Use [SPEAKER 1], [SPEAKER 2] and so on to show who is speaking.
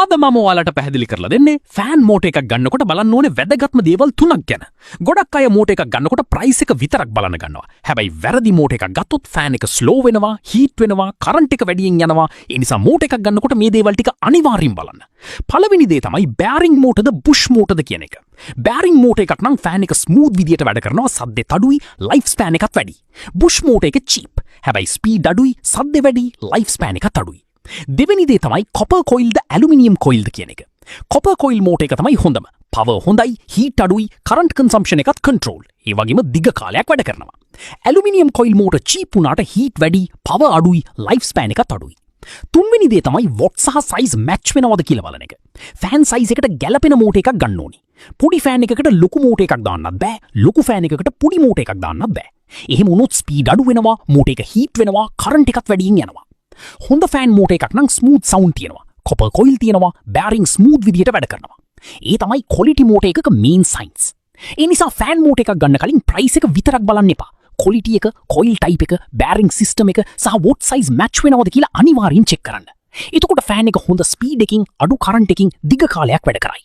[SPEAKER 1] අද මම ඔයාලට පැහැදිලි කරලා දෙන්නේ ෆෑන් මෝටර් එකක් ගන්නකොට බලන්න ඕනේ වැදගත්ම දේවල් තුනක් ගැන. ගොඩක් අය මෝටර් එකක් ගන්නකොට ප්‍රයිස් එක විතරක් බලන්න ගන්නවා. හැබැයි වැරදි මෝටර් එකක් ගත්තොත් ෆෑන් එක ස්ලෝ වෙනවා, හීට් වෙනවා, කරන්ට් එක වැඩියෙන් යනවා. ඒ නිසා මෝටර් එකක් ගන්නකොට මේ දේවල් ටික අනිවාර්යෙන් බලන්න. පළවෙනි දේ තමයි බෑරින් මෝටර්ද බුෂ් මෝටර්ද කියන එක. බෑරින් මෝටර් එකක් නම් ෆෑන් එක ස්මූත් විදියට වැඩ කරනවා, සද්දෙත් අඩුයි, ලයිෆ් ස්පෑන් එකත් වැඩි. බුෂ් මෝටර් එක චීප්. හැබැයි ස්පීඩ් අඩුයි, සද්ද වැඩි, ලයිෆ් ස්පෑන් එකත් අඩුයි. දෙවෙනි දේ තමයි කොපර් කොයිල්ද ඇලුමිනියම් කොයිල්ද කියන එක. කොපර් කොයිල් මෝටර් එක තමයි හොඳම. පවර් හොඳයි, හීට් අඩුයි, කරන්ට් කන්සම්ප්ෂන් එකත් කන්ට්‍රෝල්. ඒ වගේම දිග කාලයක් වැඩ කරනවා. ඇලුමිනියම් කොයිල් මෝටර් චීප් වුණාට හීට් වැඩි, පවර් අඩුයි, ලයිෆ් ස්පෑන් එකත් අඩුයි. තුන්වෙනි දේ තමයි වොට් සහ සයිස් මැච් වෙනවද කියලා බලන එක. ෆෑන් සයිස් එකට ගැලපෙන මෝටර් එකක් ගන්න ඕනි. පොඩි ෆෑන් එකකට ලොකු මෝටර් එකක් දාන්නත් බෑ. ලොකු ෆෑන් එකකට පොඩි මෝටර් එකක් දාන්නත් බෑ. එහෙම වුණොත් ස්පීඩ් අඩු වෙනවා, මෝටර් එක හීට් වෙනවා, කරන්ට් එකත් වැඩියෙන් යනවා. හොඳ ෆෑන් මෝටර් එකක් නම් ස්මූත් සවුන්ඩ් තියෙනවා. කොපර් කොයිල් තියෙනවා, බෑරින් ස්මූත් විදියට වැඩ කරනවා. ඒ තමයි ක්වොලිටි මෝටර් එකක මේන් සයින්ස්. ඒ නිසා ෆෑන් මෝටර් එකක් ගන්න කලින් ප්‍රයිස් එක විතරක් බලන්න එපා. ක්වොලිටි එක, කොයිල් ටයිප් එක, බෑරින් සිස්ටම් එක සහ වොට් සයිස් මැච් වෙනවද කියලා අනිවාර්යෙන් චෙක් කරන්න. එතකොට ෆෑන් එක හොඳ ස්පීඩ් එකකින්, අඩු කරන්ට් එකකින් දිග කාලයක් වැඩ කරයි.